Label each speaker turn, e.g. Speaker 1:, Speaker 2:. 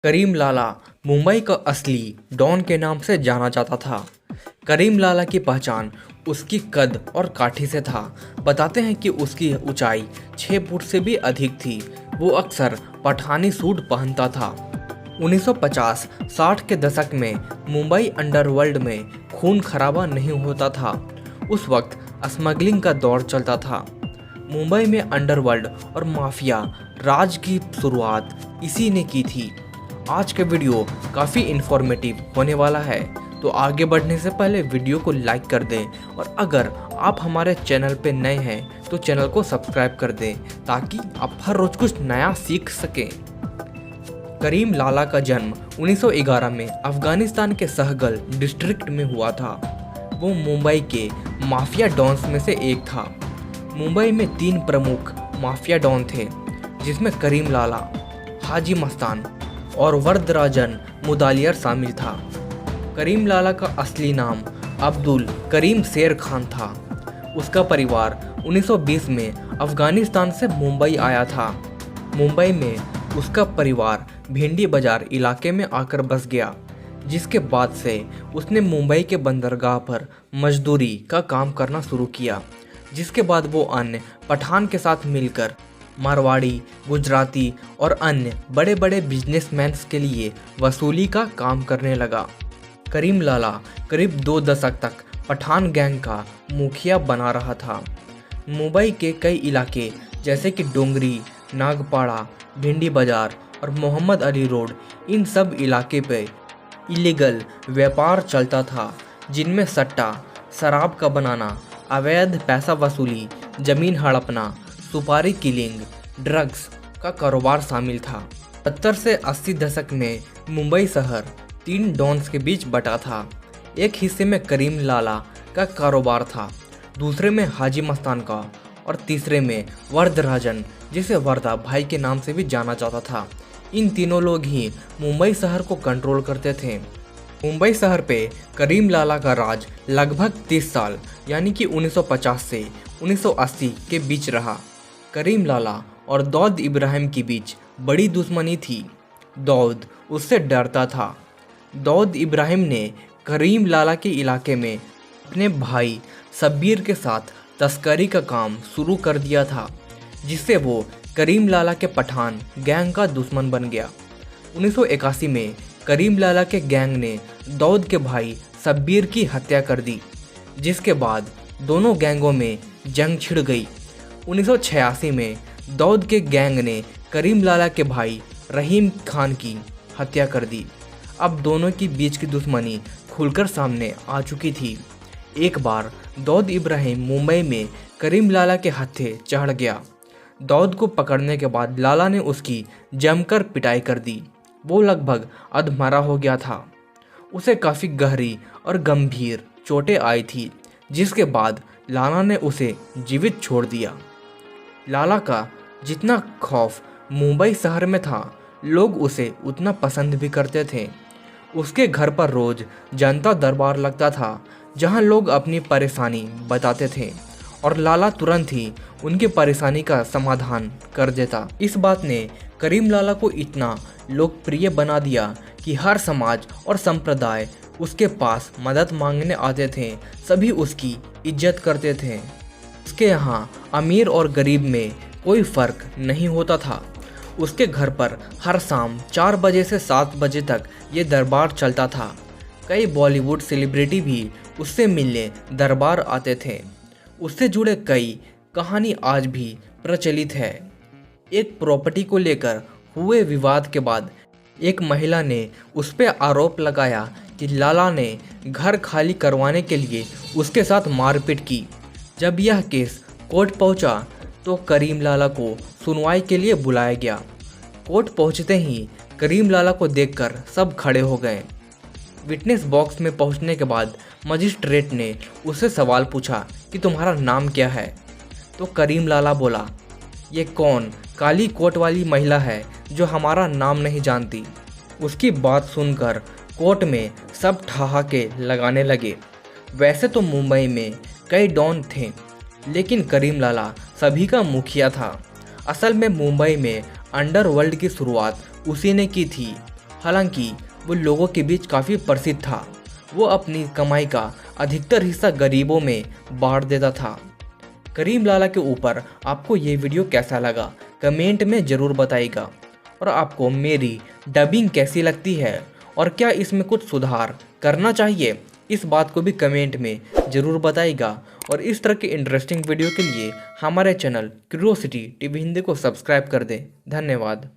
Speaker 1: करीम लाला मुंबई का असली डॉन के नाम से जाना जाता था। करीम लाला की पहचान उसकी कद और काठी से था। बताते हैं कि उसकी ऊंचाई 6 फुट से भी अधिक थी। वो अक्सर पठानी सूट पहनता था। 1950-60 के दशक में मुंबई अंडरवर्ल्ड में खून खराबा नहीं होता था। उस वक्त स्मगलिंग का दौर चलता था। मुंबई में अंडरवर्ल्ड और माफिया राज की शुरुआत इसी ने की थी। आज का वीडियो काफ़ी इन्फॉर्मेटिव होने वाला है, तो आगे बढ़ने से पहले वीडियो को लाइक कर दें और अगर आप हमारे चैनल पे नए हैं तो चैनल को सब्सक्राइब कर दें ताकि आप हर रोज़ कुछ नया सीख सकें। करीम लाला का जन्म 1911 में अफगानिस्तान के सहगल डिस्ट्रिक्ट में हुआ था। वो मुंबई के माफिया डॉन्स में से एक था। मुंबई में 3 प्रमुख माफिया डॉन थे, जिसमें करीम लाला, हाजी मस्तान और वरदराजन मुदालियर शामिल था। करीम लाला का असली नाम अब्दुल करीम शेर खान था। उसका परिवार 1920 में अफगानिस्तान से मुंबई आया था। मुंबई में उसका परिवार भिंडी बाजार इलाके में आकर बस गया, जिसके बाद से उसने मुंबई के बंदरगाह पर मजदूरी का काम करना शुरू किया। जिसके बाद वो अन्य पठान के साथ मिलकर मारवाड़ी, गुजराती और अन्य बड़े बड़े बिजनेसमैन के लिए वसूली का काम करने लगा। करीम लाला करीब 2 दशक तक पठान गैंग का मुखिया बना रहा था। मुंबई के कई इलाके जैसे कि डोंगरी, नागपाड़ा, भिंडी बाजार और मोहम्मद अली रोड, इन सब इलाके पे इलीगल व्यापार चलता था, जिनमें सट्टा, शराब का बनाना, अवैध पैसा वसूली, जमीन हड़पना, सुपारी किलिंग, ड्रग्स का कारोबार शामिल था। 70 से 80 दशक में मुंबई शहर 3 डॉन्स के बीच बटा था। एक हिस्से में करीम लाला का कारोबार था, दूसरे में हाजी मस्तान का और तीसरे में वरदराजन, जिसे वरदा भाई के नाम से भी जाना जाता था। इन तीनों लोग ही मुंबई शहर को कंट्रोल करते थे। मुंबई शहर पे करीम लाला का राज लगभग 30 साल यानी कि 1950 से 1980 के बीच रहा। करीम लाला और दाऊद इब्राहिम के बीच बड़ी दुश्मनी थी। दाऊद उससे डरता था। दाऊद इब्राहिम ने करीम लाला के इलाके में अपने भाई शब्बीर के साथ तस्करी का काम शुरू कर दिया था, जिससे वो करीम लाला के पठान गैंग का दुश्मन बन गया। 1981 में करीम लाला के गैंग ने दाऊद के भाई शब्बीर की हत्या कर दी, जिसके बाद दोनों गैंगों में जंग छिड़ गई। 1986 में दाऊद के गैंग ने करीम लाला के भाई रहीम खान की हत्या कर दी। अब दोनों के बीच की दुश्मनी खुलकर सामने आ चुकी थी। एक बार दाऊद इब्राहिम मुंबई में करीम लाला के हत्थे चढ़ गया। दाऊद को पकड़ने के बाद लाला ने उसकी जमकर पिटाई कर दी। वो लगभग अधमरा हो गया था। उसे काफ़ी गहरी और गंभीर चोटें आई थी, जिसके बाद लाला ने उसे जीवित छोड़ दिया। लाला का जितना खौफ मुंबई शहर में था, लोग उसे उतना पसंद भी करते थे। उसके घर पर रोज जनता दरबार लगता था, जहां लोग अपनी परेशानी बताते थे और लाला तुरंत ही उनकी परेशानी का समाधान कर देता। इस बात ने करीम लाला को इतना लोकप्रिय बना दिया कि हर समाज और संप्रदाय उसके पास मदद मांगने आते थे। सभी उसकी इज्जत करते थे। उसके यहाँ अमीर और गरीब में कोई फर्क नहीं होता था। उसके घर पर हर शाम 4 बजे से 7 बजे तक ये दरबार चलता था। कई बॉलीवुड सेलिब्रिटी भी उससे मिलने दरबार आते थे। उससे जुड़े कई कहानी आज भी प्रचलित है। एक प्रॉपर्टी को लेकर हुए विवाद के बाद एक महिला ने उस पर आरोप लगाया कि लाला ने घर खाली करवाने के लिए उसके साथ मारपीट की। जब यह केस कोर्ट पहुंचा तो करीम लाला को सुनवाई के लिए बुलाया गया। कोर्ट पहुंचते ही करीम लाला को देखकर सब खड़े हो गए। विटनेस बॉक्स में पहुंचने के बाद मजिस्ट्रेट ने उससे सवाल पूछा कि तुम्हारा नाम क्या है। तो करीम लाला बोला, ये कौन काली कोट वाली महिला है जो हमारा नाम नहीं जानती। उसकी बात सुनकर कोर्ट में सब ठहाके लगाने लगे। वैसे तो मुंबई में कई डॉन थे, लेकिन करीम लाला सभी का मुखिया था। असल में मुंबई में अंडरवर्ल्ड की शुरुआत उसी ने की थी हालांकि वो लोगों के बीच काफ़ी प्रसिद्ध था। वो अपनी कमाई का अधिकतर हिस्सा गरीबों में बांट देता था। करीम लाला के ऊपर आपको ये वीडियो कैसा लगा कमेंट में ज़रूर बताइएगा। और आपको मेरी डबिंग कैसी लगती है और क्या इसमें कुछ सुधार करना चाहिए, इस बात को भी कमेंट में ज़रूर बताइएगा। और इस तरह के इंटरेस्टिंग वीडियो के लिए हमारे चैनल क्यूरियोसिटी टीवी हिंदी को सब्सक्राइब कर दें। धन्यवाद।